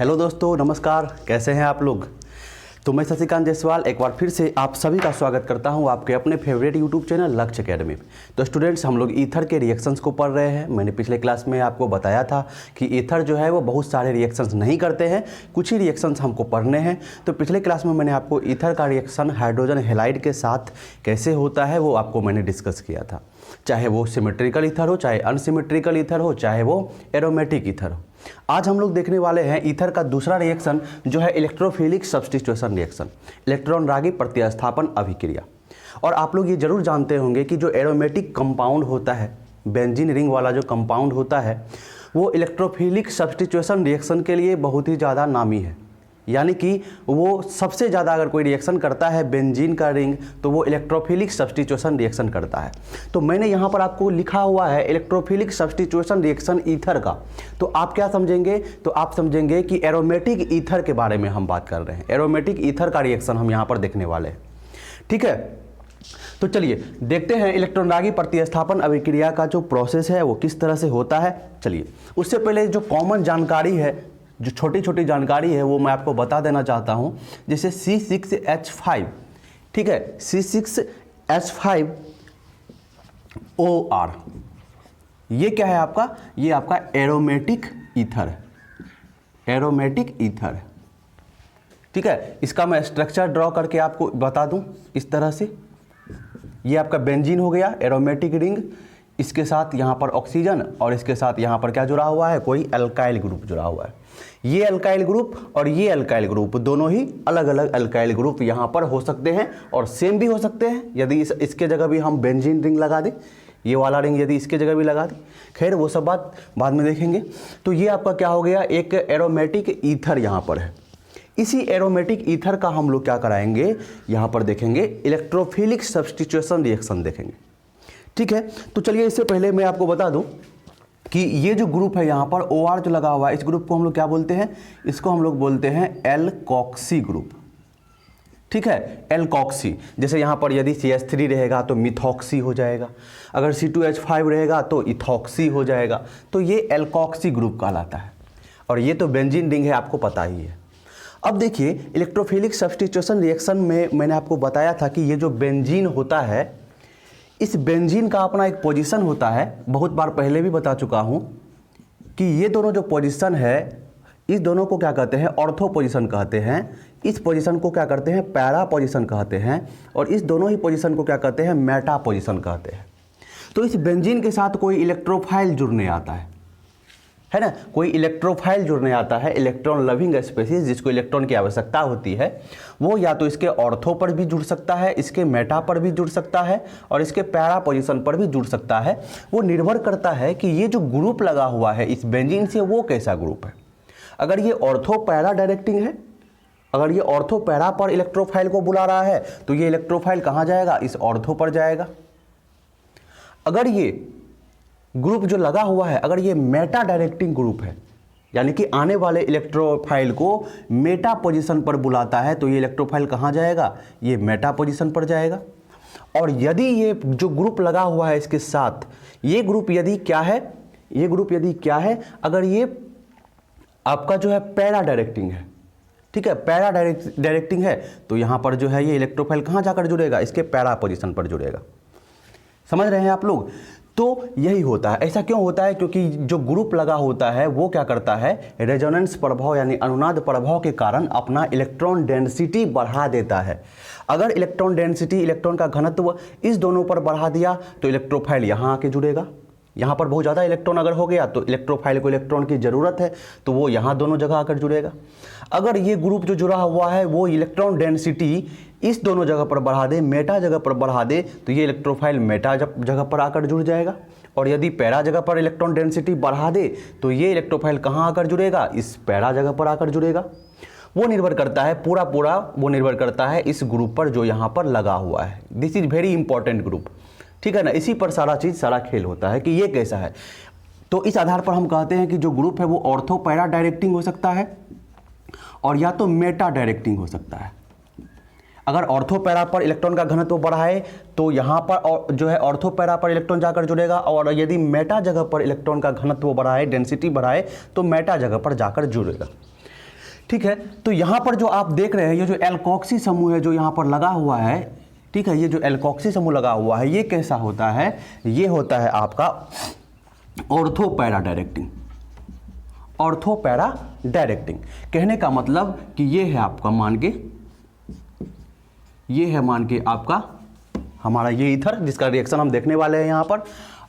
Hello दोस्तों, नमस्कार। कैसे हैं आप लोग? तो मैं शशिकांत जायसवाल एक बार फिर से आप सभी का स्वागत करता हूं आपके अपने फेवरेट यूट्यूब चैनल लक्ष्य एकेडमी। तो स्टूडेंट्स, हम लोग ईथर के रिएक्शंस को पढ़ रहे हैं। मैंने पिछले क्लास में आपको बताया था कि ईथर जो है वो बहुत सारे रिएक्शंस नहीं करते हैं, कुछ ही रिएक्शंस हमको पढ़ने हैं। तो पिछले क्लास में मैंने आपको ईथर का रिएक्शन हाइड्रोजन हैलाइड के साथ कैसे होता है वो आपको मैंने डिस्कस किया था। चाहे वो सिमेट्रिकल ईथर हो, चाहे अनसिमेट्रिकल ईथर हो, चाहे वो एरोमेटिक ईथर हो। आज हम लोग देखने वाले हैं ईथर का दूसरा रिएक्शन जो है इलेक्ट्रोफिलिक सब्स्टिट्यूशन रिएक्शन, इलेक्ट्रॉन रागी प्रतिस्थापन अभिक्रिया। और आप लोग ये जरूर जानते होंगे कि जो एरोमेटिक कंपाउंड होता है, बेंजीन रिंग वाला जो कंपाउंड होता है, वो इलेक्ट्रोफिलिक सब्स्टिट्यूशन रिएक्शन के लिए बहुत ही ज़्यादा नामी है। यानी कि वो सबसे ज़्यादा अगर कोई रिएक्शन करता है बेंजीन का रिंग तो वो इलेक्ट्रोफिलिक सब्स्टिट्यूशन रिएक्शन करता है। तो मैंने यहाँ पर आपको लिखा हुआ है इलेक्ट्रोफिलिक सब्स्टिट्यूशन रिएक्शन ईथर का। तो आप क्या समझेंगे? तो आप समझेंगे कि एरोमेटिक ईथर के बारे में हम बात कर रहे हैं। एरोमेटिक ईथर का रिएक्शन हम यहाँ पर देखने वाले हैं। ठीक है, तो चलिए देखते हैं इलेक्ट्रॉन रागी प्रतिस्थापन अभिक्रिया का जो प्रोसेस है वो किस तरह से होता है। चलिए, उससे पहले जो कॉमन जानकारी है, जो छोटी छोटी जानकारी है वो मैं आपको बता देना चाहता हूँ। जैसे C6H5, ठीक है, C6H5OR, ये क्या है आपका? ये आपका एरोमेटिक ईथर है, एरोमेटिक ईथर है। ठीक है, इसका मैं स्ट्रक्चर ड्रॉ करके आपको बता दूं इस तरह से। ये आपका बेंजीन हो गया, एरोमेटिक रिंग, इसके साथ यहाँ पर ऑक्सीजन और इसके साथ यहाँ पर क्या जुड़ा हुआ है? कोई अल्काइल ग्रुप जुड़ा हुआ है। ये अल्काइल ग्रुप और ये अल्काइल ग्रुप दोनों ही अलग अलग अल्काइल ग्रुप यहाँ पर हो सकते हैं और सेम भी हो सकते हैं। यदि इसके जगह भी हम बेंजीन रिंग लगा दें, ये वाला रिंग यदि इसके जगह भी लगा दें, खैर वो सब बात बाद में देखेंगे। तो ये आपका क्या हो गया? एक एरोमेटिक ईथर यहाँ पर है। इसी एरोमेटिक ईथर का हम लोग क्या कराएंगे? यहाँ पर देखेंगे इलेक्ट्रोफिलिक सब्स्टिट्यूशन रिएक्शन देखेंगे। ठीक है, तो चलिए इससे पहले मैं आपको बता दूं कि ये जो ग्रुप है यहाँ पर OR जो लगा हुआ है, इस ग्रुप को हम लोग क्या बोलते हैं? इसको हम लोग बोलते हैं एल्कोक्सी ग्रुप। ठीक है, एल्कोक्सी। जैसे यहाँ पर यदि CH3 रहेगा तो मिथॉक्सी हो जाएगा, अगर C2H5 रहेगा तो इथॉक्सी हो जाएगा। तो ये एल्कोक्सी ग्रुप कहलाता है और ये तो बेंजीन रिंग है, आपको पता ही है। अब देखिए, इलेक्ट्रोफिलिक सब्स्टिट्यूशन रिएक्शन में मैंने आपको बताया था कि ये जो बेंजीन होता है, इस बेंजीन का अपना एक पोजीशन होता है। बहुत बार पहले भी बता चुका हूं कि ये दोनों जो पोजीशन है, इस दोनों को क्या कहते हैं? ऑर्थो पोजीशन कहते हैं। इस पोजीशन को क्या करते हैं? पैरा पोजीशन कहते हैं। और इस दोनों ही पोजीशन को क्या कहते हैं? मेटा पोजीशन कहते हैं। तो इस बेंजीन के साथ कोई इलेक्ट्रोफाइल जुड़ने आता है ना, कोई इलेक्ट्रोफाइल जुड़ने आता है, इलेक्ट्रॉन लविंग स्पीशीज, जिसको इलेक्ट्रॉन की आवश्यकता होती है, वो या तो इसके ऑर्थो पर भी जुड़ सकता है, इसके मेटा पर भी जुड़ सकता है और इसके पैरा पोजीशन पर भी जुड़ सकता है। वो निर्भर करता है कि ये जो ग्रुप लगा हुआ है इस बेंजीन से वो कैसा ग्रुप है। अगर ये ऑर्थो पैरा डायरेक्टिंग है, अगर ये ऑर्थो पैरा पर इलेक्ट्रोफाइल को बुला रहा है तो ये इलेक्ट्रोफाइल कहाँ जाएगा? इस ऑर्थो पर जाएगा। अगर ये ग्रुप जो लगा हुआ है, अगर ये मेटा डायरेक्टिंग ग्रुप है, यानी कि आने वाले इलेक्ट्रोफाइल को मेटा पोजीशन पर बुलाता है, तो ये इलेक्ट्रोफाइल कहाँ जाएगा? ये मेटा पोजीशन पर जाएगा। और यदि ये जो ग्रुप लगा हुआ है इसके साथ, ये ग्रुप यदि क्या है? ये ग्रुप यदि क्या है? अगर ये आपका जो है पैरा डायरेक्टिंग है, ठीक है, पैरा डायरेक्टिंग है, तो यहाँ पर जो है ये इलेक्ट्रोफाइल कहाँ जाकर जुड़ेगा? इसके पैरा पोजीशन पर जुड़ेगा। समझ रहे हैं आप लोग? तो यही होता है। ऐसा क्यों होता है? क्योंकि जो ग्रुप लगा होता है वो क्या करता है? रेजोनेंस प्रभाव यानी अनुनाद प्रभाव के कारण अपना इलेक्ट्रॉन डेंसिटी बढ़ा देता है। अगर इलेक्ट्रॉन डेंसिटी, इलेक्ट्रॉन का घनत्व इस दोनों पर बढ़ा दिया तो इलेक्ट्रोफाइल यहाँ आके जुड़ेगा। यहाँ पर बहुत ज़्यादा इलेक्ट्रॉन अगर हो गया तो इलेक्ट्रोफाइल को इलेक्ट्रॉन की ज़रूरत है, तो वो यहाँ दोनों जगह आकर जुड़ेगा। अगर ये ग्रुप जो जुड़ा हुआ है वो इलेक्ट्रॉन डेंसिटी इस दोनों जगह पर बढ़ा दे, मेटा जगह पर बढ़ा दे, तो ये इलेक्ट्रोफाइल मेटा जगह पर आकर जुड़ जाएगा। और यदि पैरा जगह पर इलेक्ट्रॉन डेंसिटी बढ़ा दे तो ये इलेक्ट्रोफाइल कहाँ आकर जुड़ेगा? इस पैरा जगह पर आकर जुड़ेगा। वो निर्भर करता है पूरा वो निर्भर करता है इस ग्रुप पर जो यहाँ पर लगा हुआ है। This is very important group. ठीक है ना, इसी पर सारा चीज़, सारा खेल होता है कि ये कैसा है। तो इस आधार पर हम कहते हैं कि जो ग्रुप है वो ऑर्थो पैरा डायरेक्टिंग हो सकता है और या तो मेटा डायरेक्टिंग हो सकता है। अगर ऑर्थो पैरा पर इलेक्ट्रॉन का घनत्व बढ़ाए तो यहाँ पर जो है ऑर्थो पैरा पर इलेक्ट्रॉन जाकर जुड़ेगा, और यदि मेटा जगह पर इलेक्ट्रॉन का घनत्व बढ़ाए, डेंसिटी बढ़ाए, तो मेटा जगह पर जाकर जुड़ेगा। ठीक है। तो यहाँ पर जो आप देख रहे हैं ये जो एल्कोक्सी समूह है जो यहाँ पर लगा हुआ है, ठीक है, ये जो एल्कोक्सी समूह लगा हुआ है ये कैसा होता है, ये होता है आपका ortho para directing. Ortho para directing कहने का मतलब कि ये है आपका मान के, ये है मान के आपका हमारा ये ईथर जिसका रिएक्शन हम देखने वाले हैं यहाँ पर,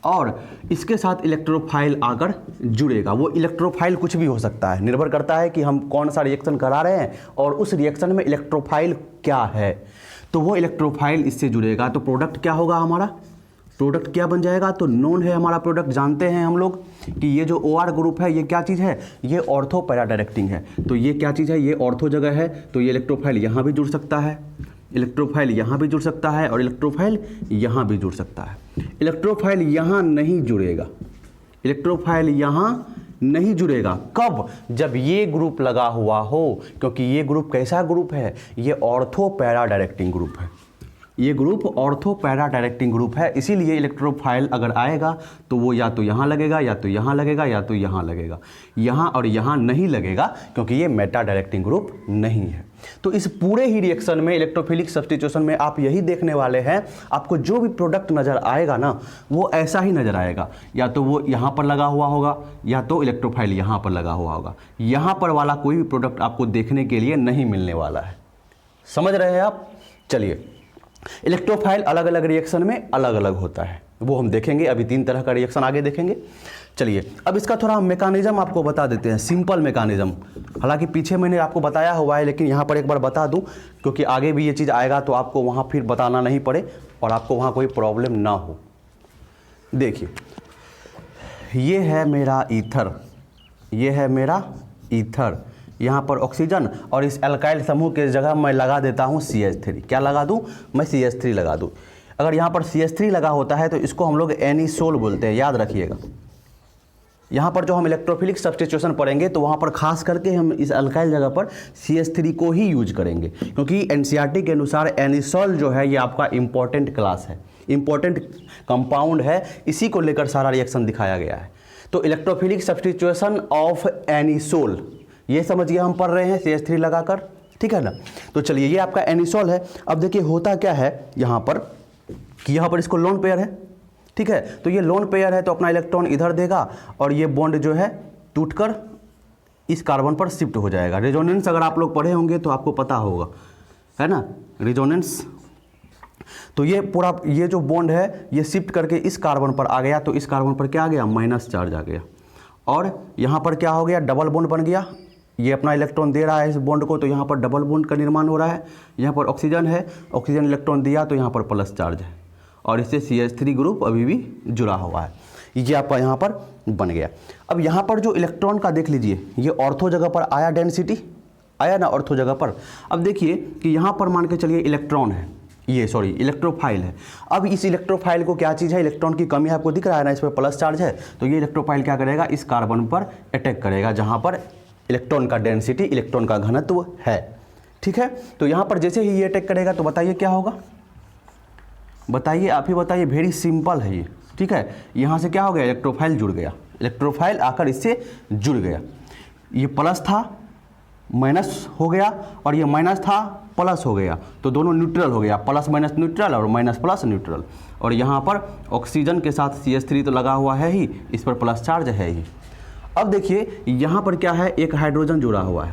और इसके साथ इलेक्ट्रोफाइल आकर जुड़ेगा। वो इलेक्ट्रोफाइल कुछ भी हो सकता है, निर्भर करता है कि हम कौन सा रिएक्शन करा रहे हैं और उस रिएक्शन में इलेक्ट्रोफाइल क्या है। तो वो इलेक्ट्रोफाइल इससे जुड़ेगा तो प्रोडक्ट क्या होगा हमारा, प्रोडक्ट क्या बन जाएगा, तो नोन है हमारा प्रोडक्ट, जानते हैं हम लोग कि ये जो OR ग्रुप है ये क्या चीज़ है, ये ऑर्थो पैरा डायरेक्टिंग है। तो ये क्या चीज़ है, ये ऑर्थो जगह है, तो ये इलेक्ट्रोफाइल यहाँ भी जुड़ सकता है, इलेक्ट्रोफाइल यहाँ भी जुड़ सकता है और इलेक्ट्रोफाइल यहाँ भी जुड़ सकता है। इलेक्ट्रोफाइल यहाँ नहीं जुड़ेगा, इलेक्ट्रोफाइल यहाँ नहीं जुड़ेगा। कब, जब ये ग्रुप लगा हुआ हो, क्योंकि ये ग्रुप कैसा ग्रुप है, ये ऑर्थो पैरा डायरेक्टिंग ग्रुप है। ये group ortho para directing group है, इसीलिए इलेक्ट्रोफाइल अगर आएगा तो वो या तो यहाँ लगेगा या तो यहाँ लगेगा या तो यहाँ लगेगा, यहाँ और यहाँ नहीं लगेगा क्योंकि ये मेटा डायरेक्टिंग ग्रुप नहीं है। तो इस पूरे ही रिएक्शन में इलेक्ट्रोफिलिक सब्स्टिट्यूशन में आप यही देखने वाले हैं, आपको जो भी प्रोडक्ट नज़र आएगा ना वो ऐसा ही नज़र आएगा, या तो वो यहाँ पर लगा हुआ होगा या तो इलेक्ट्रोफाइल यहाँ पर लगा हुआ होगा। यहाँ पर वाला कोई भी प्रोडक्ट आपको देखने के लिए नहीं मिलने वाला है। समझ रहे हैं आप? चलिए, इलेक्ट्रोफाइल अलग अलग रिएक्शन में अलग अलग होता है, वो हम देखेंगे। अभी 3 तरह का रिएक्शन आगे देखेंगे। चलिए अब इसका थोड़ा मैकेनिज्म आपको बता देते हैं, सिंपल मैकेनिज्म। हालांकि पीछे मैंने आपको बताया हुआ है लेकिन यहाँ पर एक बार बता दूं क्योंकि आगे भी ये चीज़ आएगा तो आपको वहाँ फिर बताना नहीं पड़े और आपको वहाँ कोई प्रॉब्लम ना हो। देखिए ये है मेरा ईथर, ये है मेरा ईथर, यहाँ पर ऑक्सीजन और इस एल्काइल समूह के जगह मैं लगा देता हूँ CH3। क्या लगा दूँ मैं, CH3 लगा दूँ। अगर यहाँ पर CH3 लगा होता है तो इसको हम लोग एनिसोल बोलते हैं, याद रखिएगा। यहाँ पर जो हम इलेक्ट्रोफिलिक सब्स्टिट्यूशन पढ़ेंगे तो वहाँ पर खास करके हम इस अल्काइल जगह पर CH3 को ही यूज करेंगे क्योंकि NCERT के अनुसार एनिसोल जो है ये आपका इंपॉर्टेंट क्लास है, इंपॉर्टेंट कंपाउंड है, इसी को लेकर सारा रिएक्शन दिखाया गया है। तो इलेक्ट्रोफिलिक सब्स्टिट्यूशन ऑफ एनिसोल ये समझिए हम पढ़ रहे हैं CH3 लगाकर, ठीक है ना। तो चलिए ये आपका एनिसोल है। अब देखिए होता क्या है यहाँ पर कि यहाँ पर इसको लोन पेयर है, ठीक है। तो ये लोन पेयर है तो अपना इलेक्ट्रॉन इधर देगा और ये बॉन्ड जो है टूटकर इस कार्बन पर शिफ्ट हो जाएगा। रेजोनेंस अगर आप लोग पढ़े होंगे तो आपको पता होगा, है ना, रेजोनेंस। तो ये पूरा ये जो बॉन्ड है ये शिफ्ट करके इस कार्बन पर आ गया, तो इस कार्बन पर क्या आ गया, माइनस चार्ज आ गया और यहाँ पर क्या हो गया, डबल बॉन्ड बन गया। ये अपना इलेक्ट्रॉन दे रहा है इस बॉन्ड को तो यहाँ पर डबल बॉन्ड का निर्माण हो रहा है। यहाँ पर ऑक्सीजन है, ऑक्सीजन इलेक्ट्रॉन दिया तो यहाँ पर प्लस चार्ज है और इससे CH3 ग्रुप अभी भी जुड़ा हुआ है। ये आपका यहाँ पर बन गया। अब यहाँ पर जो इलेक्ट्रॉन का देख लीजिए, ये ऑर्थो जगह पर आया, डेंसिटी आया ना ऑर्थो जगह पर। अब देखिए कि यहाँ पर मान के चलिए इलेक्ट्रॉन है, ये सॉरी इलेक्ट्रोफाइल है। अब इस इलेक्ट्रोफाइल को क्या चीज़ है, इलेक्ट्रॉन की कमी आपको दिख रहा है ना, इस पर प्लस चार्ज है। तो ये इलेक्ट्रोफाइल क्या करेगा, इस कार्बन पर अटैक करेगा जहाँ पर इलेक्ट्रॉन का डेंसिटी, इलेक्ट्रॉन का घनत्व है, ठीक है। तो यहाँ पर जैसे ही ये अटैक करेगा तो बताइए क्या होगा, बताइए आप ही बताइए। वेरी सिंपल है ये, ठीक है। यहाँ से क्या हो गया, इलेक्ट्रोफाइल जुड़ गया, इलेक्ट्रोफाइल आकर इससे जुड़ गया। ये प्लस था माइनस हो गया और ये माइनस था प्लस हो गया, तो दोनों न्यूट्रल हो गया, प्लस माइनस न्यूट्रल और माइनस प्लस न्यूट्रल। और यहाँ पर ऑक्सीजन के साथ CH3 तो लगा हुआ है ही, इस पर प्लस चार्ज है ही। अब देखिए यहाँ पर क्या है, एक हाइड्रोजन जुड़ा हुआ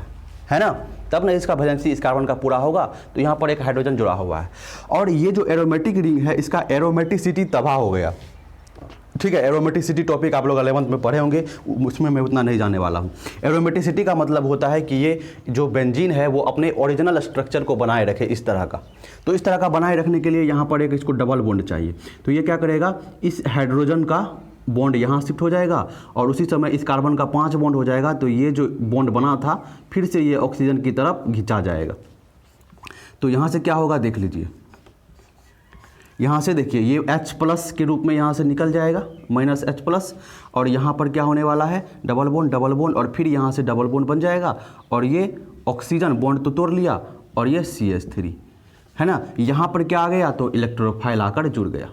है ना, तब ना इसका वैलेंसी इस कार्बन का पूरा होगा। तो यहाँ पर एक हाइड्रोजन जुड़ा हुआ है और ये जो एरोमेटिक रिंग है इसका एरोमेटिसिटी तबाह हो गया, ठीक है। एरोमेटिसिटी टॉपिक आप लोग 11th में पढ़े होंगे, उसमें मैं उतना नहीं जाने वाला हूँ। एरोमेटिसिटी का मतलब होता है कि ये जो बेंजीन है वो अपने ओरिजिनल स्ट्रक्चर को बनाए रखे इस तरह का। तो इस तरह का बनाए रखने के लिए यहाँ पर एक इसको डबल बॉन्ड चाहिए। तो ये क्या करेगा, इस हाइड्रोजन का बॉन्ड यहाँ शिफ्ट हो जाएगा और उसी समय इस कार्बन का 5 बॉन्ड हो जाएगा। तो ये जो बॉन्ड बना था फिर से ये ऑक्सीजन की तरफ खिंचा जाएगा। तो यहाँ से क्या होगा देख लीजिए, यहाँ से देखिए ये H+ के रूप में यहाँ से निकल जाएगा, -H+, और यहाँ पर क्या होने वाला है, डबल बॉन्ड और फिर यहाँ से डबल बॉन्ड बन जाएगा और ये ऑक्सीजन बॉन्ड तो तोड़ लिया और ये CH3 है ना। यहाँ पर क्या आ गया, तो इलेक्ट्रोफाइल आकर जुड़ गया,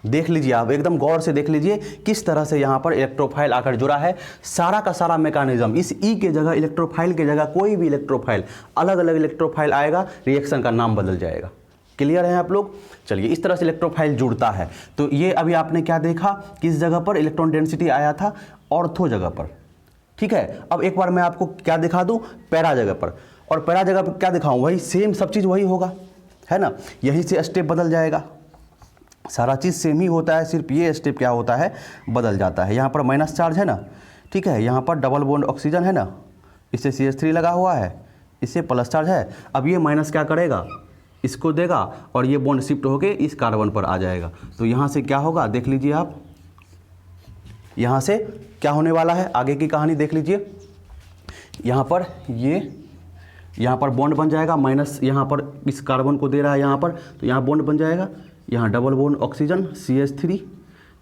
देख लीजिए आप, एकदम गौर से देख लीजिए किस तरह से यहाँ पर इलेक्ट्रोफाइल आकर जुड़ा है। सारा का सारा मैकेनिज्म, इस ई के जगह, इलेक्ट्रोफाइल के जगह कोई भी इलेक्ट्रोफाइल, अलग अलग इलेक्ट्रोफाइल आएगा, रिएक्शन का नाम बदल जाएगा। क्लियर है आप लोग? चलिए, इस तरह से इलेक्ट्रोफाइल जुड़ता है। तो ये अभी आपने क्या देखा, किस जगह पर इलेक्ट्रॉन डेंसिटी आया था, ऑर्थो जगह पर। ठीक है, अब एक बार मैं आपको क्या दिखा दूं, पैरा जगह पर। और पैरा जगह पर क्या दिखाऊं, वही सेम सब चीज़ वही होगा, है ना। यहीं से स्टेप बदल जाएगा, सारा चीज़ सेम ही होता है, सिर्फ ये स्टेप क्या होता है, बदल जाता है। यहाँ पर माइनस चार्ज है ना, ठीक है, यहाँ पर डबल बॉन्ड ऑक्सीजन है ना, इससे CH3 लगा हुआ है, इससे प्लस चार्ज है। अब ये माइनस क्या करेगा, इसको देगा और ये बॉन्ड शिफ्ट होके इस कार्बन पर आ जाएगा। तो यहाँ से क्या होगा, देख लीजिए आप, यहाँ से क्या होने वाला है, आगे की कहानी देख लीजिए। यहाँ पर यहाँ पर बॉन्ड बन जाएगा, माइनस यहाँ पर इस कार्बन को दे रहा है यहाँ पर, तो यहाँ बॉन्ड बन जाएगा, यहाँ डबल बॉन्ड ऑक्सीजन CH3,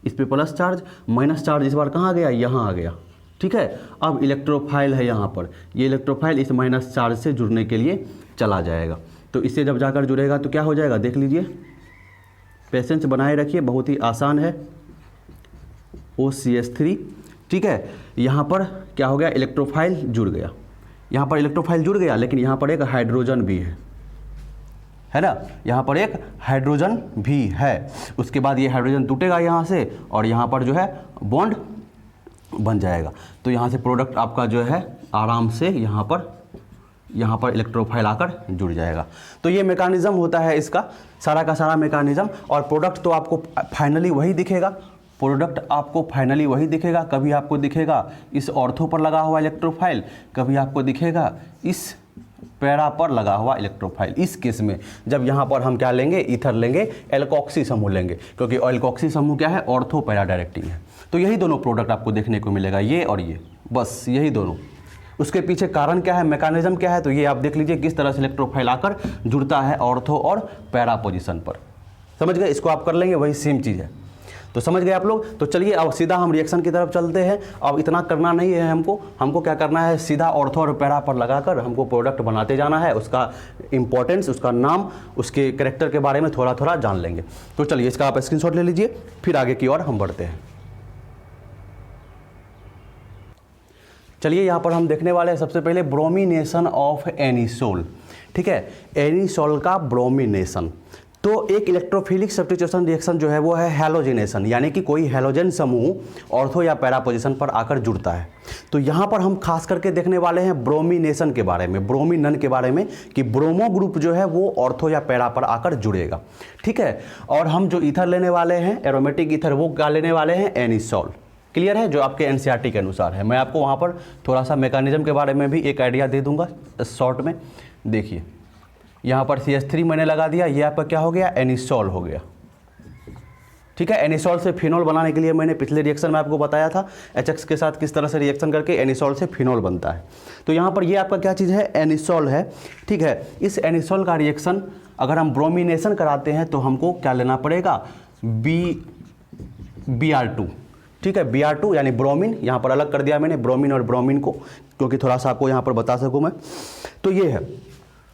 इस पे प्लस चार्ज, माइनस चार्ज इस बार कहाँ आ गया, यहाँ आ गया। ठीक है, अब इलेक्ट्रोफाइल है यहाँ पर, ये इलेक्ट्रोफाइल इस माइनस चार्ज से जुड़ने के लिए चला जाएगा। तो इससे जब जाकर जुड़ेगा तो क्या हो जाएगा, देख लीजिए, पेशेंस बनाए रखिए, बहुत ही आसान है। OCH3, ठीक है, यहाँ पर क्या हो गया, इलेक्ट्रोफाइल जुड़ गया, यहाँ पर इलेक्ट्रोफाइल जुड़ गया, लेकिन यहाँ पर एक हाइड्रोजन भी है ना, यहाँ पर एक हाइड्रोजन भी है। उसके बाद ये हाइड्रोजन टूटेगा यहाँ से और यहाँ पर जो है बॉन्ड बन जाएगा। तो यहाँ से प्रोडक्ट आपका जो है आराम से यहाँ पर इलेक्ट्रोफाइल आकर जुड़ जाएगा। तो ये मैकेनिज्म होता है इसका, सारा का सारा मैकेनिज्म। और प्रोडक्ट तो आपको फाइनली वही दिखेगा, प्रोडक्ट आपको फाइनली वही दिखेगा। कभी आपको दिखेगा इस ऑर्थो पर लगा हुआ इलेक्ट्रोफाइल, कभी आपको दिखेगा इस पैरा पर लगा हुआ इलेक्ट्रोफाइल। इस केस में जब यहाँ पर हम क्या लेंगे, ईथर लेंगे, एल्कोक्सी समूह लेंगे, क्योंकि एल्कोक्सी समूह क्या है, ऑर्थो पैरा डायरेक्टिंग है। तो यही दोनों प्रोडक्ट आपको देखने को मिलेगा, ये और ये, बस यही दोनों। उसके पीछे कारण क्या है, मैकेनिज्म क्या है, तो ये आप देख लीजिए किस तरह से इलेक्ट्रोफाइल आकर जुड़ता है ऑर्थो और पैरा पोजीशन पर। समझ गए, इसको आप कर लेंगे, वही सेम चीज़ है। तो समझ गए आप लोग। तो चलिए अब सीधा हम रिएक्शन की तरफ चलते हैं। अब इतना करना नहीं है हमको क्या करना है, सीधा ऑर्थो और पैरा पर लगाकर हमको प्रोडक्ट बनाते जाना है। उसका इंपॉर्टेंस, उसका नाम, उसके कैरेक्टर के बारे में थोड़ा थोड़ा जान लेंगे। तो चलिए इसका आप स्क्रीनशॉट ले लीजिए, फिर आगे की ओर हम बढ़ते हैं। चलिए यहाँ पर हम देखने वाले हैं सबसे पहले ब्रोमिनेशन ऑफ एनिसोल। ठीक है, एनिसोल का ब्रोमिनेशन। तो एक इलेक्ट्रोफिलिक सब्स्टिट्यूशन रिएक्शन जो है वो है हैलोजिनेशन, यानी कि कोई हैलोजन समूह ऑर्थो या पैरा पोजीशन पर आकर जुड़ता है। तो यहाँ पर हम खास करके देखने वाले हैं ब्रोमिनेशन के बारे में, ब्रोमिनन के बारे में, कि ब्रोमो ग्रुप जो है वो ऑर्थो या पैरा पर आकर जुड़ेगा। ठीक है, और हम जो ईथर लेने वाले हैं, एरोमेटिक ईथर, वो क्या लेने वाले हैं, एनिसोल। क्लियर है, जो आपके एनसीईआरटी के अनुसार है। मैं आपको वहाँ पर थोड़ा सा मैकेनिज्म के बारे में भी एक आइडिया दे दूंगा शॉर्ट में। देखिए यहाँ पर CH3 मैंने लगा दिया, ये आपका क्या हो गया, एनिसोल हो गया। ठीक है, एनिसोल से फिनोल बनाने के लिए मैंने पिछले रिएक्शन में आपको बताया था HX के साथ किस तरह से रिएक्शन करके एनिसोल से फिनोल बनता है। तो यहाँ पर ये आपका क्या चीज़ है, एनिसोल है। ठीक है, इस एनिसोल का रिएक्शन अगर हम ब्रोमिनेशन कराते हैं तो हमको क्या लेना पड़ेगा, Br2। ठीक है, Br2 यानी ब्रोमीन, यहाँ पर अलग कर दिया मैंने ब्रोमीन और ब्रोमीन को, क्योंकि थोड़ा सा आपको यहाँ पर बता सकूँ मैं। तो ये है,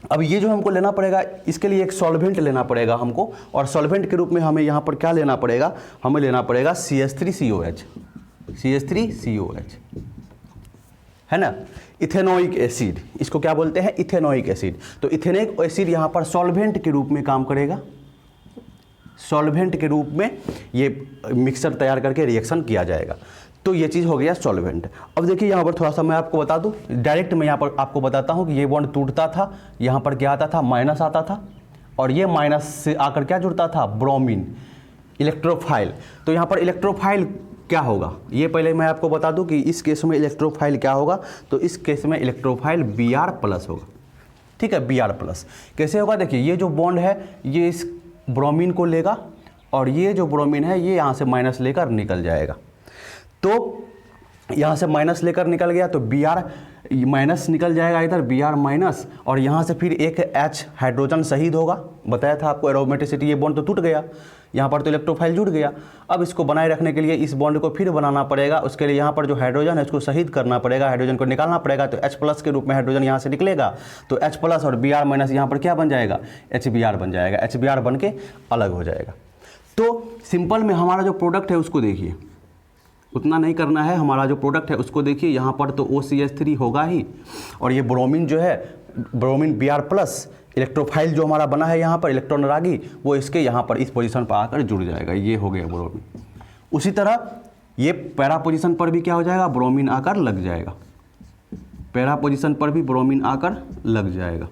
अब ये जो हमको लेना पड़ेगा, इसके लिए एक सॉल्वेंट लेना पड़ेगा हमको, और सॉल्वेंट के रूप में हमें यहाँ पर क्या लेना पड़ेगा, हमें लेना पड़ेगा CH3COH, CH3COH, है ना, इथेनोइक एसिड, इसको क्या बोलते हैं, इथेनोइक एसिड। तो इथेनोइक एसिड यहाँ पर सॉल्वेंट के रूप में काम करेगा, सॉल्वेंट के रूप में ये मिक्सर तैयार करके रिएक्शन किया जाएगा। तो ये चीज़ हो गया सॉल्वेंट। अब देखिए यहाँ पर थोड़ा सा मैं आपको बता दूं, डायरेक्ट मैं यहाँ पर आपको बताता हूँ कि ये बॉन्ड टूटता था, यहाँ पर क्या आता था, माइनस आता था, और ये माइनस से आकर क्या जुड़ता था, ब्रोमीन, इलेक्ट्रोफाइल। तो यहाँ पर इलेक्ट्रोफाइल क्या होगा, ये पहले मैं आपको बता दूं कि इस केस में इलेक्ट्रोफाइल क्या होगा। तो इस केस में इलेक्ट्रोफाइल Br+ होगा। ठीक है, Br+। कैसे होगा, देखिए ये जो बॉन्ड है ये इस ब्रोमीन को लेगा, और ये जो ब्रोमीन है ये यहाँ से माइनस लेकर निकल जाएगा। तो यहाँ से माइनस लेकर निकल गया तो Br माइनस निकल जाएगा इधर, Br-, और यहाँ से फिर एक H हाइड्रोजन शहीद होगा। बताया था आपको एरोमेटिसिटी, ये बॉन्ड तो टूट गया, यहाँ पर तो इलेक्ट्रोफाइल जुड़ गया। अब इसको बनाए रखने के लिए इस बॉन्ड को फिर बनाना पड़ेगा। उसके लिए यहाँ पर जो हाइड्रोजन है उसको शहीद करना पड़ेगा, हाइड्रोजन को निकालना पड़ेगा। तो H+ के रूप में हाइड्रोजन यहाँ से निकलेगा, तो H+ और Br- यहाँ पर क्या बन जाएगा, HBr बन जाएगा, HBr बन के अलग हो जाएगा। तो सिंपल में हमारा जो प्रोडक्ट है उसको देखिए, उतना नहीं करना है, हमारा जो प्रोडक्ट है उसको देखिए। यहाँ पर तो OCH3 होगा ही, और ये ब्रोमीन जो है, ब्रोमीन Br+ इलेक्ट्रोफाइल जो हमारा बना है यहाँ पर इलेक्ट्रॉन रागी, वो इसके यहाँ पर इस पोजीशन पर आकर जुड़ जाएगा, ये हो गया ब्रोमीन। उसी तरह ये पैरा पोजीशन पर भी क्या हो जाएगा, ब्रोमीन आकर लग जाएगा, पैरा पोजीशन पर भी ब्रोमीन आकर लग जाएगा।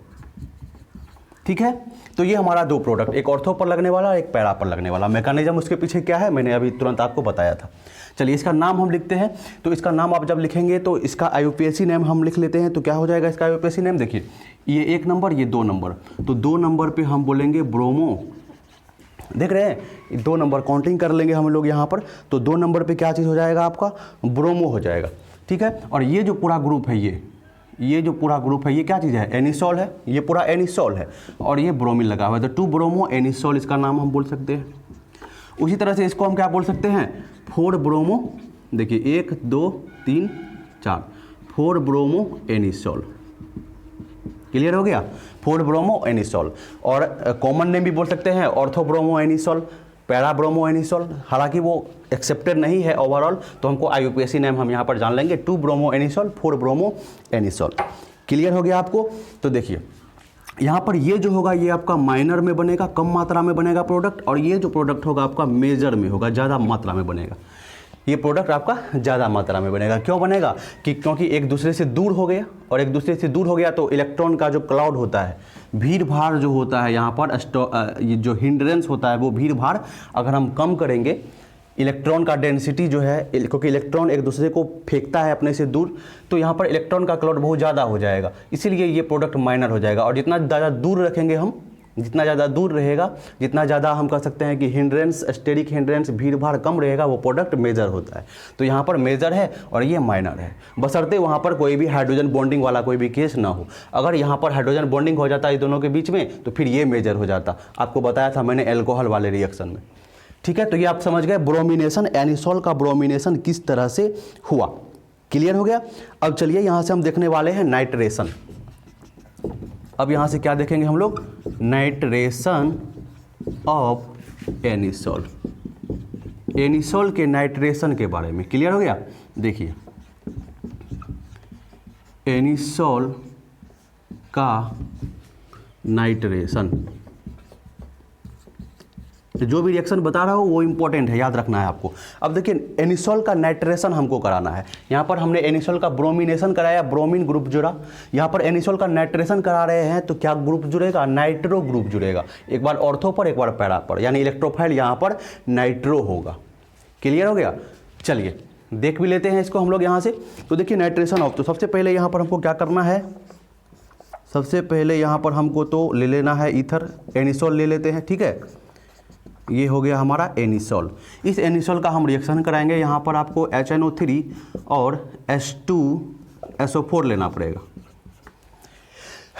ठीक है, तो ये हमारा दो प्रोडक्ट, एक ऑर्थो पर लगने वाला, एक पैरा पर लगने वाला। मैकेनिज्म उसके पीछे क्या है मैंने अभी तुरंत आपको बताया था। चलिए इसका नाम हम लिखते हैं। तो इसका नाम आप जब लिखेंगे तो इसका IUPAC नेम हम लिख लेते हैं। तो क्या हो जाएगा इसका IUPAC नेम, देखिए ये 1 नंबर, ये 2 नंबर, तो 2 नंबर पे हम बोलेंगे ब्रोमो। देख रहे हैं 2 नंबर काउंटिंग कर लेंगे हम लोग यहाँ पर, तो 2 नंबर पे क्या चीज़ हो जाएगा आपका, ब्रोमो हो जाएगा। ठीक है, और ये जो पूरा ग्रुप है, ये जो पूरा ग्रुप है ये क्या चीज़ है, एनिसोल है, ये पूरा एनिसोल है, और ये ब्रोमीन लगा हुआ है, तो 2 ब्रोमो एनिसोल इसका नाम हम बोल सकते हैं। उसी तरह से इसको हम क्या बोल सकते हैं, 4 ब्रोमो, देखिए 1 2 3 4, 4 ब्रोमो एनिसोल। क्लियर हो गया, 4 ब्रोमो एनिसोल। और कॉमन नेम भी बोल सकते हैं, ortho bromo anisole, para bromo anisole, हालांकि वो एक्सेप्टेड नहीं है ओवरऑल, तो हमको IUPAC नेम हम यहाँ पर जान लेंगे, 2 bromo anisole, 4 bromo anisole. Clear हो गया आपको। तो देखिए यहाँ पर ये जो होगा ये आपका माइनर में बनेगा, कम मात्रा में बनेगा प्रोडक्ट, और ये जो प्रोडक्ट होगा आपका मेजर में होगा, ज़्यादा मात्रा में बनेगा। ये प्रोडक्ट आपका ज़्यादा मात्रा में बनेगा। क्यों बनेगा क्योंकि एक दूसरे से दूर हो गया, और एक दूसरे से दूर हो गया तो इलेक्ट्रॉन का जो क्लाउड होता है, भीड़ भाड़ जो होता है यहाँ पर, ये जो हिंड्रेंस होता है वो भीड़ भाड़ अगर हम कम करेंगे, इलेक्ट्रॉन का डेंसिटी जो है, क्योंकि इलेक्ट्रॉन एक दूसरे को फेंकता है अपने से दूर, तो यहाँ पर इलेक्ट्रॉन का क्लाउड बहुत ज़्यादा हो जाएगा, इसीलिए ये प्रोडक्ट माइनर हो जाएगा। और जितना ज़्यादा दूर रखेंगे हम, जितना ज़्यादा दूर रहेगा, जितना ज़्यादा हम कह सकते हैं कि हिंड्रेंस, स्टेरिक हिंड्रेंस, भीड़ भाड़ कम रहेगा, वो प्रोडक्ट मेजर होता है। तो यहाँ पर मेजर है और ये माइनर है, बशर्ते वहाँ पर कोई भी हाइड्रोजन बॉन्डिंग वाला कोई भी केस ना हो। अगर यहाँ पर हाइड्रोजन बॉन्डिंग हो जाता है दोनों के बीच में, तो फिर ये मेजर हो जाता। आपको बताया था मैंने एल्कोहल वाले रिएक्शन में। ठीक है, तो ये आप समझ गए ब्रोमिनेशन, एनिसोल का ब्रोमिनेशन किस तरह से हुआ। क्लियर हो गया। अब चलिए यहाँ से हम देखने वाले हैं नाइट्रेशन। अब यहाँ से क्या देखेंगे हम लोग, नाइट्रेशन ऑफ एनिसोल, एनिसोल के नाइट्रेशन के बारे में। क्लियर हो गया। देखिए एनिसोल का नाइट्रेशन, जो भी रिएक्शन बता रहा हूँ वो इंपॉर्टेंट है, याद रखना है आपको। अब देखिए एनिसोल का नाइट्रेशन हमको कराना है। यहाँ पर हमने एनिसोल का ब्रोमिनेशन कराया, ब्रोमीन ग्रुप जुड़ा। यहाँ पर एनिसोल का नाइट्रेशन करा रहे हैं, तो क्या ग्रुप जुड़ेगा, नाइट्रो ग्रुप जुड़ेगा। एक बार ऑर्थो पर, एक बार पैरा पर, यानी इलेक्ट्रोफाइल यहाँ पर नाइट्रो होगा। क्लियर हो गया। चलिए देख भी लेते हैं इसको हम लोग यहाँ से। तो देखिए नाइट्रेशन ऑफ, तो सबसे पहले यहाँ पर हमको क्या करना है, सबसे पहले यहाँ पर हमको तो ले लेना है ईथर, एनिसोल ले लेते हैं। ठीक है, ये हो गया हमारा एनिसोल। इस एनिसोल का हम रिएक्शन कराएंगे। यहाँ पर आपको HNO3 और H2SO4 लेना पड़ेगा,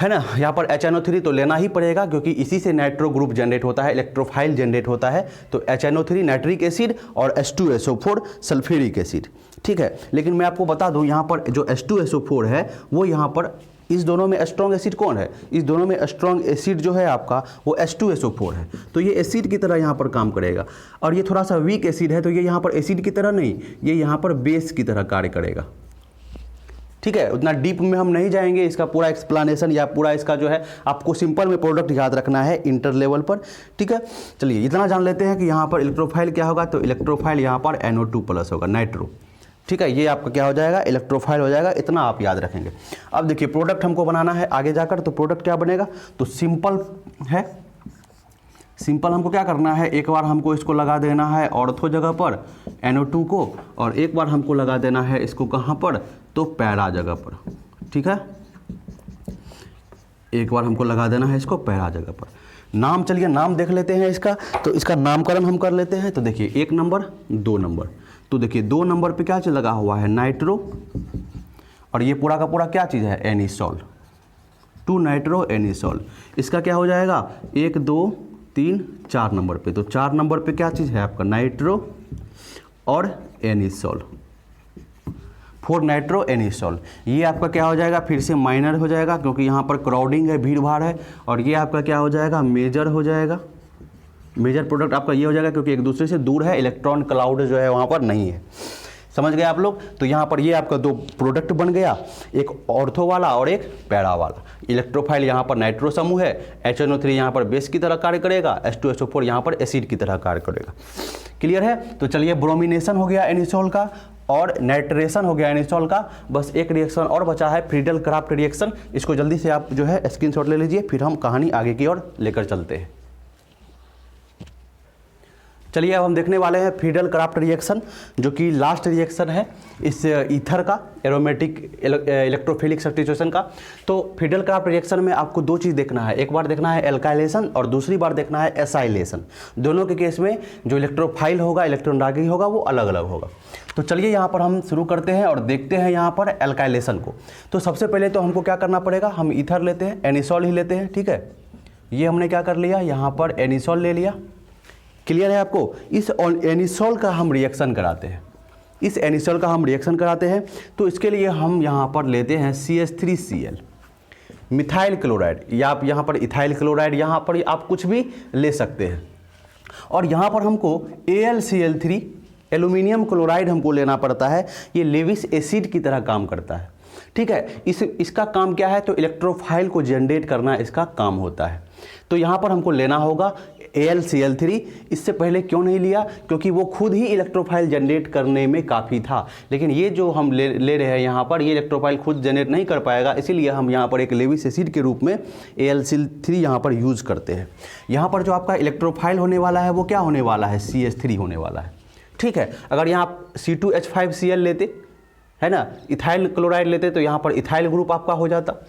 है ना। यहाँ पर HNO3 तो लेना ही पड़ेगा, क्योंकि इसी से नाइट्रो ग्रुप जनरेट होता है, इलेक्ट्रोफाइल जनरेट होता है। तो HNO3 नाइट्रिक एसिड और H2SO4 सल्फ्यूरिक एसिड। ठीक है, लेकिन मैं आपको बता दूँ यहाँ पर जो H2SO4 है वो यहाँ पर, इस दोनों में स्ट्रॉन्ग एसिड कौन है, इस दोनों में स्ट्रॉन्ग एसिड जो है आपका वो H2SO4 है। तो ये एसिड की तरह यहाँ पर काम करेगा, और ये थोड़ा सा वीक एसिड है, तो ये यहाँ पर एसिड की तरह नहीं, ये यहाँ पर बेस की तरह कार्य करेगा। ठीक है, उतना डीप में हम नहीं जाएंगे, इसका पूरा एक्सप्लेनेशन या पूरा इसका जो है आपको सिंपल में प्रोडक्ट याद रखना है इंटर लेवल पर। ठीक है, चलिए इतना जान लेते हैं कि यहाँ पर इलेक्ट्रोफाइल क्या होगा, तो इलेक्ट्रोफाइल यहाँ पर NO2+ होगा, नाइट्रो। ठीक है, ये आपका क्या हो जाएगा, इलेक्ट्रोफाइल हो जाएगा। इतना आप याद रखेंगे। अब देखिए प्रोडक्ट हमको बनाना है आगे जाकर, तो प्रोडक्ट क्या बनेगा, तो सिंपल है। सिंपल हमको क्या करना है, एक बार हमको इसको लगा देना है ऑर्थो जगह पर NO2 को, और एक बार हमको लगा देना है इसको कहाँ पर, तो पैरा जगह पर। ठीक है, एक बार हमको लगा देना है इसको पैरा जगह पर। नाम, चलिए नाम देख लेते हैं इसका। तो इसका नामकरण हम कर लेते हैं। तो देखिए 1 नंबर 2 नंबर, तो देखिए 2 नंबर पे क्या चीज़ लगा हुआ है, नाइट्रो, और ये पूरा का पूरा क्या चीज़ है, एनिसोल, 2 नाइट्रो एनिसोल। इसका क्या हो जाएगा 1 2 3 4 नंबर पे, तो 4 नंबर पे क्या चीज़ है आपका, नाइट्रो और एनिसोल, 4 नाइट्रो एनिसोल। ये आपका क्या हो जाएगा, फिर से माइनर हो जाएगा, क्योंकि यहाँ पर क्राउडिंग है, भीड़ भाड़ है, और ये आपका क्या हो जाएगा, मेजर हो जाएगा, मेजर प्रोडक्ट आपका ये हो जाएगा, क्योंकि एक दूसरे से दूर है, इलेक्ट्रॉन क्लाउड जो है वहाँ पर नहीं है। समझ गए आप लोग। तो यहाँ पर ये आपका दो प्रोडक्ट बन गया, एक ऑर्थो वाला और एक पैरा वाला। इलेक्ट्रोफाइल यहाँ पर नाइट्रो समूह है, HNO3 यहाँ पर बेस की तरह कार्य करेगा, H2SO4 यहाँ पर एसिड की तरह कार्य करेगा। क्लियर है। तो चलिए ब्रोमिनेशन हो गया एनिसोल का और नाइट्रेशन हो गया एनिसोल का। बस एक रिएक्शन और बचा है, फ्रीडल क्राफ्ट रिएक्शन। इसको जल्दी से आप जो है स्क्रीनशॉट ले लीजिए, फिर हम कहानी आगे की ओर लेकर चलते हैं। चलिए अब हम देखने वाले हैं फ्रीडल क्राफ्ट रिएक्शन, जो कि लास्ट रिएक्शन है इस ईथर का, एरोमेटिक इलेक्ट्रोफिलिक सब्स्टिट्यूशन का। तो फ्रीडल क्राफ्ट रिएक्शन में आपको दो चीज़ देखना है, एक बार देखना है एल्काइलेशन और दूसरी बार देखना है एसाइलेशन। दोनों के केस में जो इलेक्ट्रोफाइल होगा, इलेक्ट्रोनडार्गी होगा, वो अलग अलग होगा। तो चलिए यहाँ पर हम शुरू करते हैं और देखते हैं यहाँ पर एल्काइलेशन को। तो सबसे पहले तो हमको क्या करना पड़ेगा, हम ईथर लेते हैं, एनिसोल ही लेते हैं। ठीक है, ये हमने क्या कर लिया, यहाँ पर एनिसोल ले लिया। क्लियर है आपको। इस एनिसोल का हम रिएक्शन कराते हैं, इस एनिसोल का हम रिएक्शन कराते हैं। तो इसके लिए हम यहाँ पर लेते हैं CH3Cl, मिथाइल क्लोराइड, या आप यहाँ पर इथाइल क्लोराइड, यहाँ पर आप कुछ भी ले सकते हैं। और यहाँ पर हमको AlCl3 एल्यूमिनियम क्लोराइड हमको लेना पड़ता है। ये लेविस एसिड की तरह काम करता है। ठीक है, इसका काम क्या है, तो इलेक्ट्रोफाइल को जनरेट करना इसका काम होता है। तो यहाँ पर हमको लेना होगा AlCl3। इससे पहले क्यों नहीं लिया, क्योंकि वो खुद ही इलेक्ट्रोफाइल जनरेट करने में काफ़ी था। लेकिन ये जो हम ले रहे हैं यहाँ पर, ये इलेक्ट्रोफाइल खुद जनरेट नहीं कर पाएगा, इसीलिए हम यहाँ पर एक लेविस एसिड के रूप में AlCl3 यहाँ पर यूज़ करते हैं। यहाँ पर जो आपका इलेक्ट्रोफाइल होने वाला है वो क्या होने वाला है, CH3 होने वाला है। ठीक है, अगर यहाँ आप C2H5Cl लेते है ना, इथाइल क्लोराइड लेते, तो यहाँ पर इथाइल ग्रुप आपका हो जाता।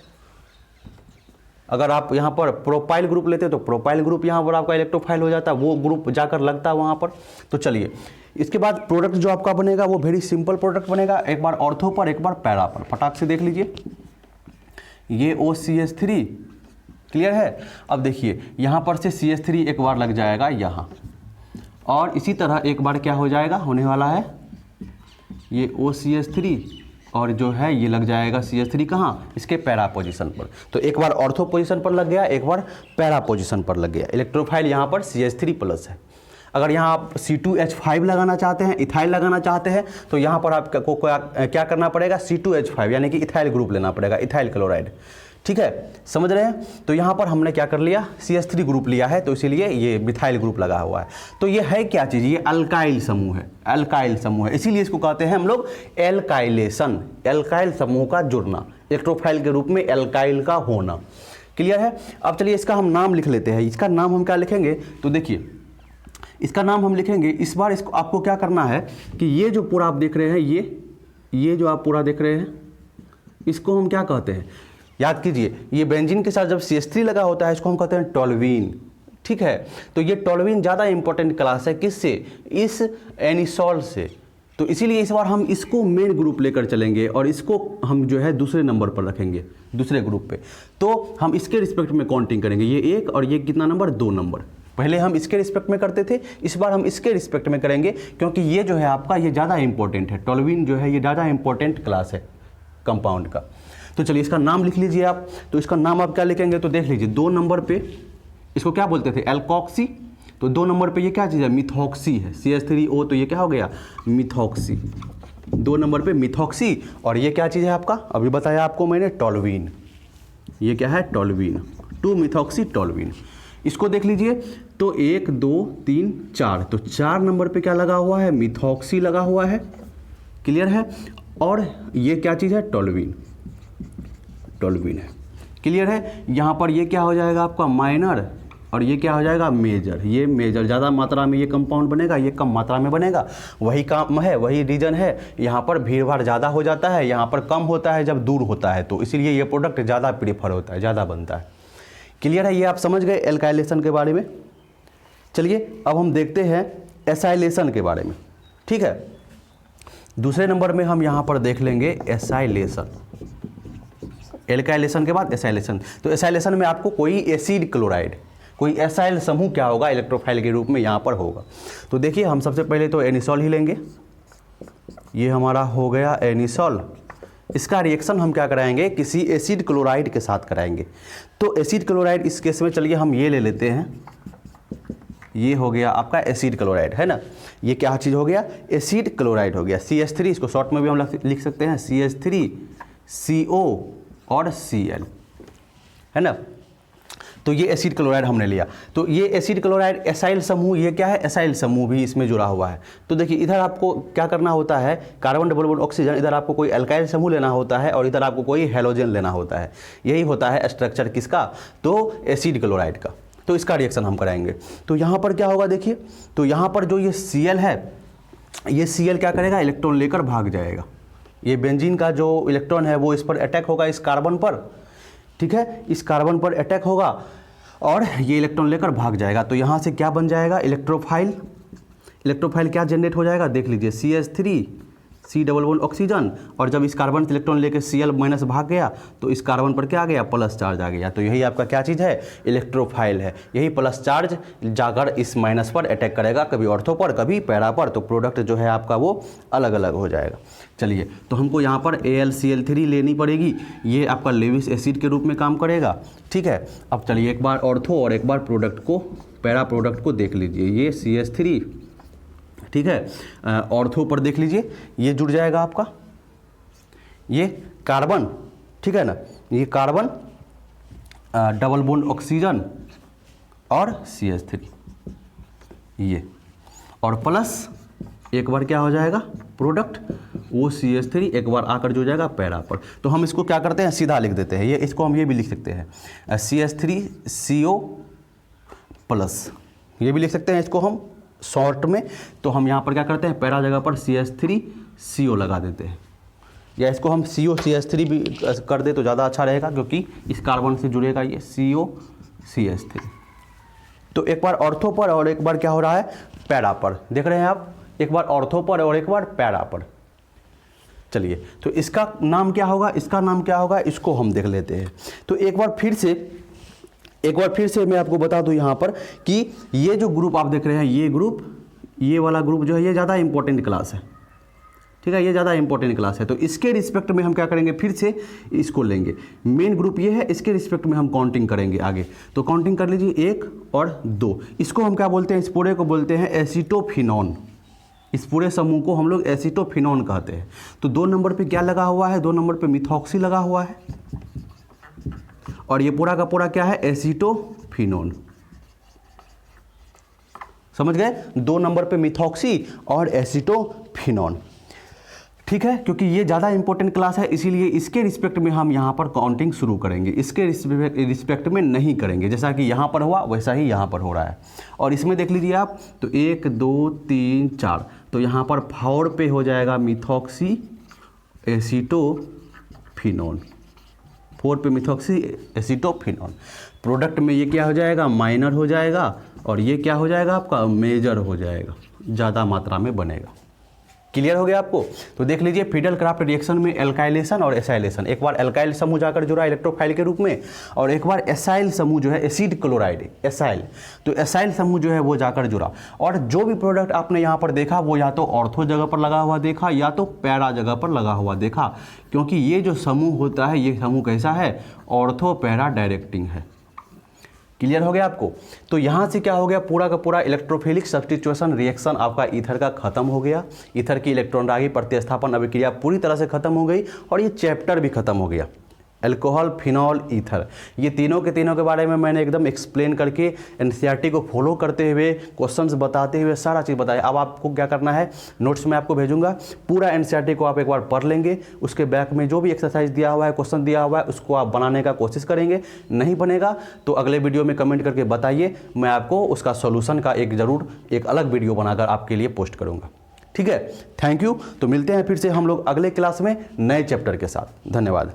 अगर आप यहाँ पर प्रोपाइल ग्रुप लेते तो प्रोपाइल ग्रुप यहाँ पर आपका इलेक्ट्रोफाइल हो जाता, वो ग्रुप जाकर लगता वहाँ पर। तो चलिए इसके बाद प्रोडक्ट जो आपका बनेगा वो वेरी सिंपल प्रोडक्ट बनेगा, एक बार ऑर्थो पर एक बार पैरा पर। फटाक से देख लीजिए, ये OCH3 क्लियर है। अब देखिए यहाँ पर से CH3 एक बार लग जाएगा यहाँ, और इसी तरह एक बार क्या हो जाएगा, होने वाला है ये OCH3, और जो है ये लग जाएगा CH3 कहाँ, इसके पैरा पोजीशन पर। तो एक बार ऑर्थो पोजीशन पर लग गया, एक बार पैरा पोजीशन पर लग गया। इलेक्ट्रोफाइल यहाँ पर CH3+ है। अगर यहाँ आप C2H5 लगाना चाहते हैं, इथाइल लगाना चाहते हैं, तो यहाँ पर आपको क्या करना पड़ेगा, C2H5 यानी कि इथाइल ग्रुप लेना पड़ेगा, इथाइल क्लोराइड। ठीक है, समझ रहे हैं। तो यहाँ पर हमने क्या कर लिया, CH3 ग्रुप लिया है, तो इसीलिए ये मिथाइल ग्रुप लगा हुआ है। तो ये है क्या चीज़, ये अल्काइल समूह है, अल्काइल समूह है, इसीलिए इसको कहते हैं हम लोग एल्काइलेशन, एल्काइल समूह का जुड़ना, इलेक्ट्रोफाइल के रूप में एल्काइल का होना। क्लियर है। अब चलिए इसका हम नाम लिख लेते हैं। इसका नाम हम क्या लिखेंगे, तो देखिए इसका नाम हम लिखेंगे, इस बार इसको आपको क्या करना है कि ये जो पूरा आप देख रहे हैं, ये जो आप पूरा देख रहे हैं, इसको हम क्या कहते हैं, याद कीजिए, ये बेंजीन के साथ जब CH3 लगा होता है इसको हम कहते हैं टोल्यूइन। ठीक है, तो ये टोल्यूइन ज़्यादा इंपॉर्टेंट क्लास है, किससे, इस एनिसोल से। तो इसीलिए इस बार हम इसको मेन ग्रुप लेकर चलेंगे और इसको हम जो है दूसरे नंबर पर रखेंगे, दूसरे ग्रुप पे। तो हम इसके रिस्पेक्ट में काउंटिंग करेंगे, ये 1 और ये कितना नंबर, 2 नंबर। पहले हम इसके रिस्पेक्ट में करते थे, इस बार हम इसके रिस्पेक्ट में करेंगे, क्योंकि ये जो है आपका ये ज़्यादा इंपॉर्टेंट है। टोल्यूइन जो है ये ज़्यादा इंपॉर्टेंट क्लास है कंपाउंड का। तो चलिए इसका नाम लिख लीजिए आप। तो इसका नाम आप क्या लिखेंगे, तो देख लीजिए 2 नंबर पे इसको क्या बोलते थे, एल्कॉक्सी। तो 2 नंबर पे ये क्या चीज़ है, मिथॉक्सी है, CH3O, तो ये क्या हो गया, मिथॉक्सी। 2 नंबर पे मिथॉक्सी, और ये क्या चीज़ है आपका, अभी बताया आपको मैंने, टोल्यूइन। ये क्या है, टोल्यूइन, 2-मिथॉक्सी टोल्यूइन। इसको देख लीजिए, तो 1 2 3 4, तो 4 नंबर पे क्या लगा हुआ है, मिथॉक्सी लगा हुआ है। क्लियर है। और ये क्या चीज़ है, टोल्यूइन, टोल्यूइन है। क्लियर है। यहाँ पर ये क्या हो जाएगा आपका, माइनर, और ये क्या हो जाएगा, मेजर। ये मेजर, ज़्यादा मात्रा में ये कंपाउंड बनेगा, ये कम मात्रा में बनेगा। वही काम है, वही रीजन है। यहाँ पर भीड़ भाड़ ज़्यादा हो जाता है, यहाँ पर कम होता है जब दूर होता है, तो इसीलिए ये प्रोडक्ट ज़्यादा प्रीफर होता है, ज़्यादा बनता है। क्लियर है, ये आप समझ गए एल्काइलेशन के बारे में। चलिए अब हम देखते हैं एसाइलेशन के बारे में। ठीक है, दूसरे नंबर में हम यहाँ पर देख लेंगे एसाइलेशन। एल्काइलेशन के बाद एसाइलेशन। तो एसाइलेशन में आपको कोई एसिड क्लोराइड, कोई एसाइल समूह क्या होगा, इलेक्ट्रोफाइल के रूप में यहाँ पर होगा। तो देखिए हम सबसे पहले तो एनिसोल ही लेंगे। ये हमारा हो गया एनिसोल। इसका रिएक्शन हम क्या कराएंगे, किसी एसिड क्लोराइड के साथ कराएंगे। तो एसिड क्लोराइड इस केस में चलिए हम ये ले लेते हैं, ये हो गया आपका एसिड क्लोराइड, है ना। ये क्या चीज़ हो गया, एसिड क्लोराइड हो गया। CH3 इसको शॉर्ट में भी हम लिख सकते हैं CH3 CO और Cl, है ना। तो ये एसिड क्लोराइड हमने लिया। तो ये एसिड क्लोराइड एसाइल समूह, ये क्या है, एसाइल समूह भी इसमें जुड़ा हुआ है। तो देखिए इधर आपको क्या करना होता है, कार्बन डबल बॉन्ड ऑक्सीजन, इधर आपको कोई अल्काइल समूह लेना होता है और इधर आपको कोई हैलोजन लेना होता है। यही होता है स्ट्रक्चर किसका, तो एसिड क्लोराइड का। तो इसका रिएक्शन हम कराएंगे। तो यहाँ पर क्या होगा देखिए, तो यहाँ पर जो ये Cl है, ये Cl क्या करेगा, इलेक्ट्रॉन लेकर भाग जाएगा। ये बेंजीन का जो इलेक्ट्रॉन है वो इस पर अटैक होगा, इस कार्बन पर, ठीक है, इस कार्बन पर अटैक होगा और ये इलेक्ट्रॉन लेकर भाग जाएगा। तो यहाँ से क्या बन जाएगा, इलेक्ट्रोफाइल। इलेक्ट्रोफाइल क्या जनरेट हो जाएगा, देख लीजिए CH3 C double bond oxygen, और जब इस कार्बन से इलेक्ट्रॉन लेकर Cl माइनस भाग गया तो इस कार्बन पर क्या आ गया, प्लस चार्ज आ गया। तो यही आपका क्या चीज़ है, इलेक्ट्रोफाइल है। यही प्लस चार्ज जाकर इस माइनस पर अटैक करेगा, कभी ऑर्थो पर कभी पैरा पर। तो प्रोडक्ट जो है आपका वो अलग अलग हो जाएगा। चलिए, तो हमको यहाँ पर AlCl3 लेनी पड़ेगी, ये आपका लेविस एसिड के रूप में काम करेगा, ठीक है। अब चलिए एक बार ऑर्थो और एक बार प्रोडक्ट को, पैरा प्रोडक्ट को देख लीजिए। ये CH3, ठीक है, ऑर्थो पर देख लीजिए, ये जुड़ जाएगा आपका, ये कार्बन, ठीक है ना, ये कार्बन डबल बॉन्ड ऑक्सीजन और CH3, ये, और प्लस एक बार क्या हो जाएगा प्रोडक्ट, वो CH3 एक बार आकर जुड़ जाएगा पैरा पर। तो हम इसको क्या करते हैं, सीधा लिख देते हैं। ये इसको हम ये भी लिख सकते हैं CH3CO प्लस, ये भी लिख सकते हैं इसको हम शॉर्ट में। तो हम यहाँ पर क्या करते हैं, पैरा जगह पर CH3CO लगा देते हैं, या इसको हम COCH3 भी कर दे तो ज़्यादा अच्छा रहेगा, क्योंकि इस कार्बन से जुड़ेगा ये COCH3। तो एक बार ऑर्थो पर और एक बार क्या हो रहा है, पैरा पर, देख रहे हैं आप, एक बार ऑर्थो पर और एक बार पैरा पर। चलिए, तो इसका नाम क्या होगा, इसका नाम क्या होगा, इसको हम देख लेते हैं। तो एक बार फिर से मैं आपको बता दूं यहाँ पर कि ये जो ग्रुप आप देख रहे हैं, ये ग्रुप, ये वाला ग्रुप जो है, ये ज़्यादा इंपॉर्टेंट क्लास है, ठीक है, ये ज़्यादा इंपॉर्टेंट क्लास है। तो इसके रिस्पेक्ट में हम क्या करेंगे, फिर से इसको लेंगे। मेन ग्रुप ये है, इसके रिस्पेक्ट में हम काउंटिंग करेंगे आगे। तो काउंटिंग कर लीजिए 1 और 2। इसको हम क्या बोलते हैं, इस पूरे को बोलते हैं एसीटोफिनॉन। इस पूरे समूह को हम लोग एसीटोफिनॉन कहते हैं। तो 2 नंबर पे क्या लगा हुआ है, 2 नंबर पे मिथॉक्सी लगा हुआ है, और ये पूरा का पूरा क्या है, एसीटोफिनॉन। समझ गए, 2 नंबर पे मिथॉक्सी और एसीटोफिनॉन, ठीक है। क्योंकि ये ज़्यादा इंपॉर्टेंट क्लास है, इसीलिए इसके रिस्पेक्ट में हम यहाँ पर काउंटिंग शुरू करेंगे, इसके रिस्पेक्ट में नहीं करेंगे। जैसा कि यहाँ पर हुआ वैसा ही यहाँ पर हो रहा है। और इसमें देख लीजिए आप, तो 1 2 3 4, तो यहाँ पर 4 पे हो जाएगा मिथॉक्सी एसीटोफिनॉन, 4 पे मिथॉक्सी एसीटोफिनॉन। प्रोडक्ट में ये क्या हो जाएगा, माइनर हो जाएगा, और ये क्या हो जाएगा आपका, मेजर हो जाएगा, ज़्यादा मात्रा में बनेगा। क्लियर हो गया आपको। तो देख लीजिए फिडल क्राफ्ट रिएक्शन में एल्काइलेशन और एसाइलेशन, एक बार एल्काइल समूह जाकर जुड़ा इलेक्ट्रोफाइल के रूप में, और एक बार एसाइल समूह जो है एसिड क्लोराइड एसाइल, तो एसाइल समूह जो है वो जाकर जुड़ा। और जो भी प्रोडक्ट आपने यहाँ पर देखा वो या तो ऑर्थो जगह पर लगा हुआ देखा या तो पैरा जगह पर लगा हुआ देखा, क्योंकि ये जो समूह होता है ये समूह कैसा है, ऑर्थो पैरा डायरेक्टिंग है। क्लियर हो गया आपको। तो यहाँ से क्या हो गया, पूरा का पूरा इलेक्ट्रोफिलिक सब्स्टिट्यूशन रिएक्शन आपका ईथर का खत्म हो गया। ईथर की इलेक्ट्रॉन रागी प्रतिस्थापन अभिक्रिया पूरी तरह से खत्म हो गई, और ये चैप्टर भी खत्म हो गया। अल्कोहल, फिनॉल, ईथर, ये तीनों के बारे में मैंने एकदम एक्सप्लेन करके एनसीईआरटी को फॉलो करते हुए, क्वेश्चंस बताते हुए सारा चीज़ बताया। अब आपको क्या करना है, नोट्स में आपको भेजूंगा, पूरा एनसीईआरटी को आप एक बार पढ़ लेंगे, उसके बैक में जो भी एक्सरसाइज दिया हुआ है, क्वेश्चन दिया हुआ है, उसको आप बनाने का कोशिश करेंगे। नहीं बनेगा तो अगले वीडियो में कमेंट करके बताइए, मैं आपको उसका सोल्यूशन का एक अलग वीडियो बनाकर आपके लिए पोस्ट करूँगा। ठीक है, थैंक यू। तो मिलते हैं फिर से हम लोग अगले क्लास में नए चैप्टर के साथ। धन्यवाद।